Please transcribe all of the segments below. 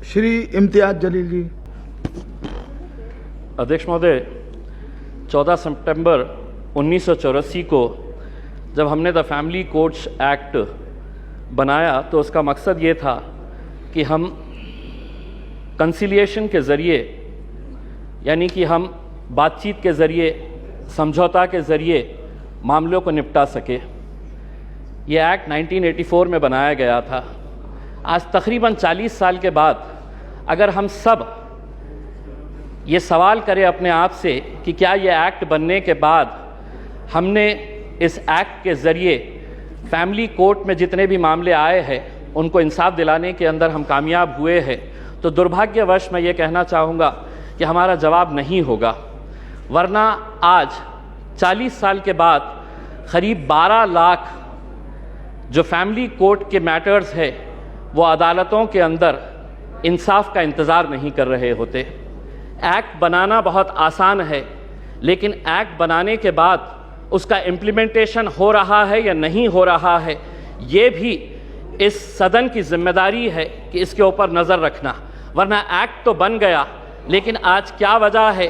श्री इम्तियाज जलील जी। अध्यक्ष महोदय, 14 सितंबर 1984 को जब हमने द फैमिली कोर्ट्स एक्ट बनाया तो उसका मकसद ये था कि हम कंसिलिएशन के ज़रिए, यानी कि हम बातचीत के ज़रिए, समझौता के ज़रिए मामलों को निपटा सके। ये एक्ट 1984 में बनाया गया था। आज तकरीबन 40 साल के बाद अगर हम सब ये सवाल करें अपने आप से कि क्या ये एक्ट बनने के बाद हमने इस एक्ट के ज़रिए फैमिली कोर्ट में जितने भी मामले आए हैं उनको इंसाफ दिलाने के अंदर हम कामयाब हुए हैं, तो दुर्भाग्यवश मैं ये कहना चाहूँगा कि हमारा जवाब नहीं होगा। वरना आज 40 साल के बाद करीब 12 लाख जो फैमिली कोर्ट के मैटर्स है वो अदालतों के अंदर इंसाफ का इंतज़ार नहीं कर रहे होते। एक्ट बनाना बहुत आसान है, लेकिन एक्ट बनाने के बाद उसका इम्प्लीमेंटेशन हो रहा है या नहीं हो रहा है, ये भी इस सदन की जिम्मेदारी है कि इसके ऊपर नज़र रखना। वरना एक्ट तो बन गया, लेकिन आज क्या वजह है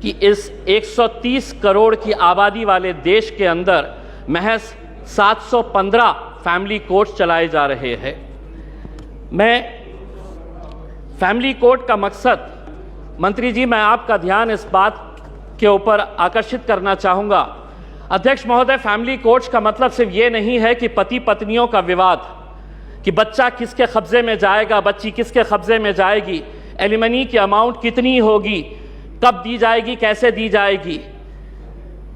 कि इस 130 करोड़ की आबादी वाले देश के अंदर महज 715 फैमिली कोर्ट चलाए जा रहे हैं। मैं फैमिली कोर्ट का मकसद, मंत्री जी, मैं आपका ध्यान इस बात के ऊपर आकर्षित करना चाहूँगा। अध्यक्ष महोदय, फैमिली कोर्ट्स का मतलब सिर्फ ये नहीं है कि पति पत्नियों का विवाद, कि बच्चा किसके कब्जे में जाएगा, बच्ची किसके कब्जे में जाएगी, एलिमनी की अमाउंट कितनी होगी, कब दी जाएगी, कैसे दी जाएगी,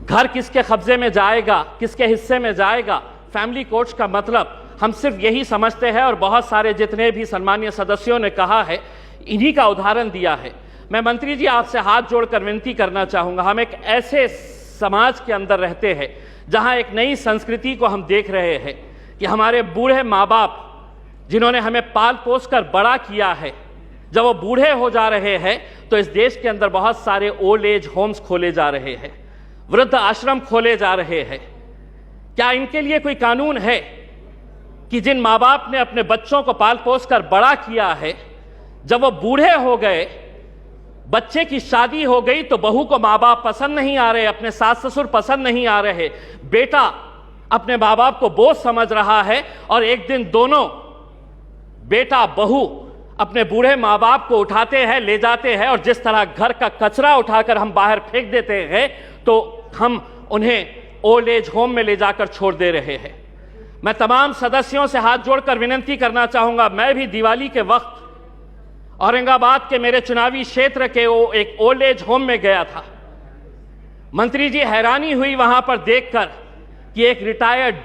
घर किसके कब्जे में जाएगा, किसके हिस्से में जाएगा। फैमिली कोर्ट्स का मतलब हम सिर्फ यही समझते हैं, और बहुत सारे जितने भी सम्मानीय सदस्यों ने कहा है, इन्हीं का उदाहरण दिया है। मैं मंत्री जी आपसे हाथ जोड़कर विनती करना चाहूँगा, हम एक ऐसे समाज के अंदर रहते हैं जहाँ एक नई संस्कृति को हम देख रहे हैं कि हमारे बूढ़े माँ बाप जिन्होंने हमें पाल पोस कर बड़ा किया है, जब वो बूढ़े हो जा रहे हैं तो इस देश के अंदर बहुत सारे ओल्ड एज होम्स खोले जा रहे हैं, वृद्ध आश्रम खोले जा रहे हैं। क्या इनके लिए कोई कानून है कि जिन माँ बाप ने अपने बच्चों को पाल पोस कर बड़ा किया है, जब वो बूढ़े हो गए, बच्चे की शादी हो गई, तो बहू को माँ बाप पसंद नहीं आ रहे, अपने सास ससुर पसंद नहीं आ रहे, बेटा अपने माँ बाप को बोझ समझ रहा है, और एक दिन दोनों बेटा बहू अपने बूढ़े माँ बाप को उठाते हैं, ले जाते हैं, और जिस तरह घर का कचरा उठाकर हम बाहर फेंक देते हैं, तो हम उन्हें ओल्ड एज होम में ले जाकर छोड़ दे रहे हैं। मैं तमाम सदस्यों से हाथ जोड़कर विनती करना चाहूँगा, मैं भी दिवाली के वक्त औरंगाबाद के मेरे चुनावी क्षेत्र के वो एक ओल्ड एज होम में गया था। मंत्री जी, हैरानी हुई वहां पर देखकर कि एक रिटायर्ड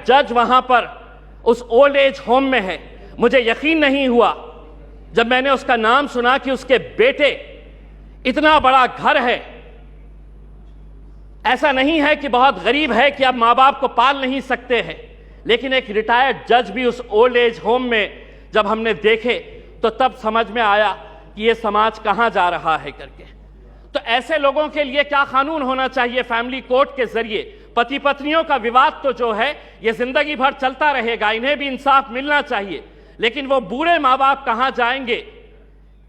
जज वहां पर उस ओल्ड एज होम में है। मुझे यकीन नहीं हुआ जब मैंने उसका नाम सुना कि उसके बेटे, इतना बड़ा घर है, ऐसा नहीं है कि बहुत गरीब है कि आप माँ बाप को पाल नहीं सकते हैं, लेकिन एक रिटायर्ड जज भी उस ओल्ड एज होम में जब हमने देखे तो तब समझ में आया कि ये समाज कहाँ जा रहा है करके। तो ऐसे लोगों के लिए क्या कानून होना चाहिए फैमिली कोर्ट के जरिए? पति पत्नियों का विवाद तो जो है ये जिंदगी भर चलता रहेगा, इन्हें भी इंसाफ मिलना चाहिए, लेकिन वो बूढ़े माँ बाप कहाँ जाएंगे?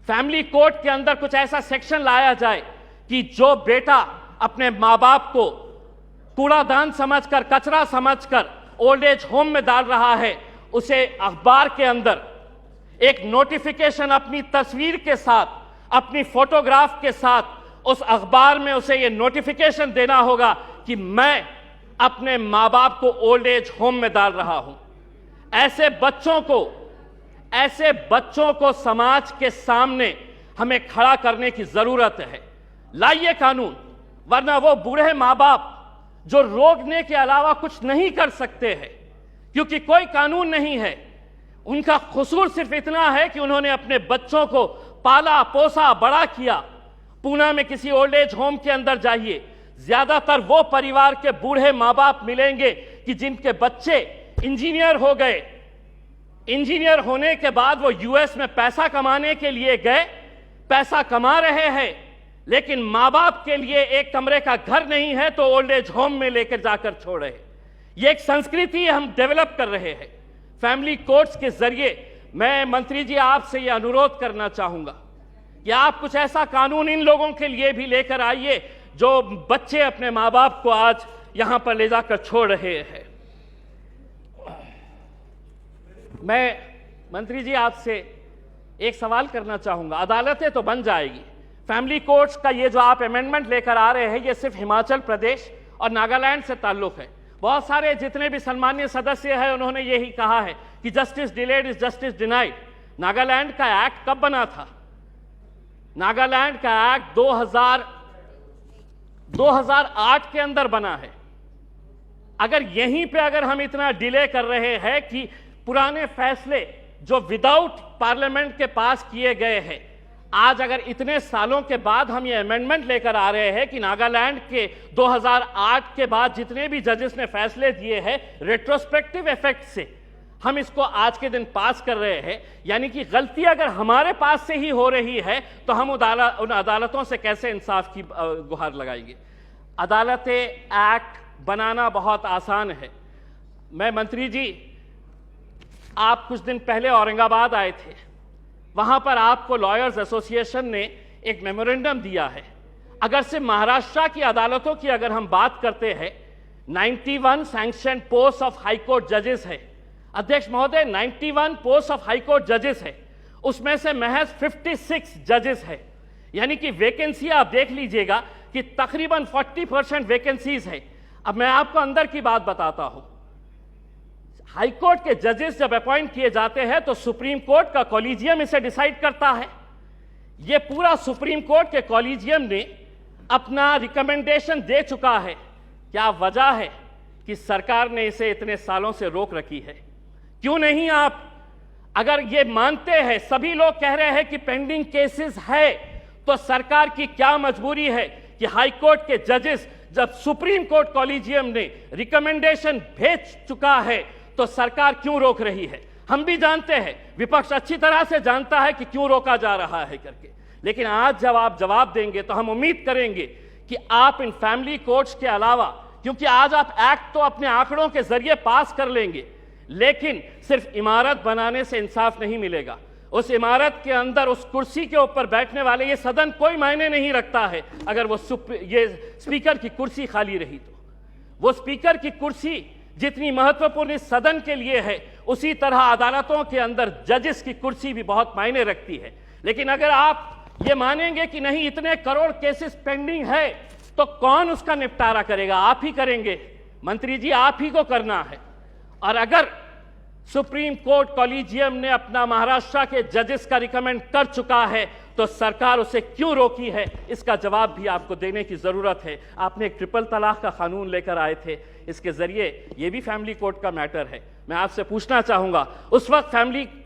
फैमिली कोर्ट के अंदर कुछ ऐसा सेक्शन लाया जाए कि जो बेटा अपने माँ बाप को कूड़ादान समझकर, कचरा समझकर ओल्ड एज होम में डाल रहा है, उसे अखबार के अंदर एक नोटिफिकेशन अपनी तस्वीर के साथ, अपनी फोटोग्राफ के साथ उस अखबार में उसे ये नोटिफिकेशन देना होगा कि मैं अपने माँ बाप को ओल्ड एज होम में डाल रहा हूं। ऐसे बच्चों को समाज के सामने हमें खड़ा करने की जरूरत है। लाइए कानून, वरना वो बूढ़े माँ बाप जो रोकने के अलावा कुछ नहीं कर सकते हैं, क्योंकि कोई कानून नहीं है, उनका कसूर सिर्फ इतना है कि उन्होंने अपने बच्चों को पाला पोसा बड़ा किया। पूना में किसी ओल्ड एज होम के अंदर जाइए, ज्यादातर वो परिवार के बूढ़े माँ बाप मिलेंगे कि जिनके बच्चे इंजीनियर हो गए, इंजीनियर होने के बाद वो यूएस में पैसा कमाने के लिए गए, पैसा कमा रहे हैं, लेकिन माँ बाप के लिए एक कमरे का घर नहीं है तो ओल्ड एज होम में लेकर जाकर छोड़ रहे। ये एक संस्कृति हम डेवलप कर रहे हैं। फैमिली कोर्ट्स के जरिए मैं मंत्री जी आपसे यह अनुरोध करना चाहूंगा कि आप कुछ ऐसा कानून इन लोगों के लिए भी लेकर आइए जो बच्चे अपने माँ बाप को आज यहां पर ले जाकर छोड़ रहे हैं। मैं मंत्री जी आपसे एक सवाल करना चाहूंगा। अदालतें तो बन जाएगी, फैमिली कोर्ट्स का ये जो आप अमेंडमेंट लेकर आ रहे हैं ये सिर्फ हिमाचल प्रदेश और नागालैंड से ताल्लुक है। बहुत सारे जितने भी सम्मानीय सदस्य हैं उन्होंने यही कहा है कि justice delayed is justice denied. Nagaland का एक्ट कब बना था? नागालैंड का एक्ट 2008 के अंदर बना है। अगर यहीं पे अगर हम इतना डिले कर रहे हैं कि पुराने फैसले जो विदाउट पार्लियामेंट के पास किए गए हैं, आज अगर इतने सालों के बाद हम ये अमेंडमेंट लेकर आ रहे हैं कि नागालैंड के 2008 के बाद जितने भी जजेस ने फैसले दिए हैं रेट्रोस्पेक्टिव इफेक्ट से हम इसको आज के दिन पास कर रहे हैं, यानी कि गलती अगर हमारे पास से ही हो रही है तो हम उन अदालतों से कैसे इंसाफ की गुहार लगाएंगे? अदालतें एक्ट बनाना बहुत आसान है। मैं मंत्री जी, आप कुछ दिन पहले औरंगाबाद आए थे, वहां पर आपको लॉयर्स एसोसिएशन ने एक मेमोरेंडम दिया है। अगर से महाराष्ट्र की अदालतों की अगर हम बात करते हैं, 91 sanction post of high court जजेस है। अध्यक्ष महोदय, 91 पोस्ट ऑफ हाई कोर्ट जजेस है, उसमें से महज 56 जजेस है, यानी कि वैकेंसी आप देख लीजिएगा कि तकरीबन 40% वैकेंसीज है। अब मैं आपको अंदर की बात बताता हूं। हाई कोर्ट के जजेस जब अपॉइंट किए जाते हैं तो सुप्रीम कोर्ट का कॉलेजियम इसे डिसाइड करता है। यह पूरा सुप्रीम कोर्ट के कॉलेजियम ने अपना रिकमेंडेशन दे चुका है। क्या वजह है कि सरकार ने इसे इतने सालों से रोक रखी है? क्यों नहीं आप, अगर ये मानते हैं, सभी लोग कह रहे हैं कि पेंडिंग केसेस है, तो सरकार की क्या मजबूरी है कि हाई कोर्ट के जजेस जब सुप्रीम कोर्ट कॉलेजियम ने रिकमेंडेशन भेज चुका है तो सरकार क्यों रोक रही है? हम भी जानते हैं, विपक्ष अच्छी तरह से जानता है कि क्यों रोका जा रहा है करके, लेकिन आज जब आप जवाब देंगे तो हम उम्मीद करेंगे कि आप इन फैमिली कोर्ट्स के अलावा, क्योंकि आज आप एक्ट तो अपने आंकड़ों के जरिए पास कर लेंगे, लेकिन सिर्फ इमारत बनाने से इंसाफ नहीं मिलेगा। उस इमारत के अंदर उस कुर्सी के ऊपर बैठने वाले, ये सदन कोई मायने नहीं रखता है अगर वो ये स्पीकर की कुर्सी खाली रही तो। वो स्पीकर की कुर्सी जितनी महत्वपूर्ण इस सदन के लिए है, उसी तरह अदालतों के अंदर जजेस की कुर्सी भी बहुत मायने रखती है। लेकिन अगर आप ये मानेंगे कि नहीं, इतने करोड़ केसेस पेंडिंग है, तो कौन उसका निपटारा करेगा? आप ही करेंगे मंत्री जी, आप ही को करना है। और अगर सुप्रीम कोर्ट कॉलेजियम ने अपना महाराष्ट्र के जजेस का रिकमेंड कर चुका है तो सरकार उसे क्यों रोकी है, इसका जवाब भी आपको देने की जरूरत है। आपने एक ट्रिपल तलाक का कानून लेकर आए थे, इसके जरिए ये भी फैमिली कोर्ट का मैटर है। मैं आपसे पूछना चाहूंगा, उस वक्त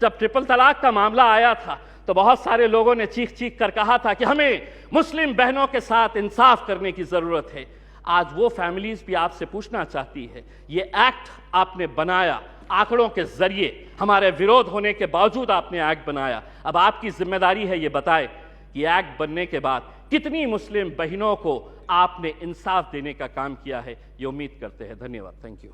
जब ट्रिपल तलाक का मामला आया था तो बहुत सारे लोगों ने चीख चीख कर कहा था कि हमें मुस्लिम बहनों के साथ इंसाफ करने की जरूरत है। आज वो फैमिलीज भी आपसे पूछना चाहती है, ये एक्ट आपने बनाया आंकड़ों के जरिए, हमारे विरोध होने के बावजूद आपने एक्ट बनाया। अब आपकी जिम्मेदारी है ये बताए कि एक्ट बनने के बाद कितनी मुस्लिम बहनों को आपने इंसाफ देने का काम किया है। ये उम्मीद करते हैं। धन्यवाद। Thank you.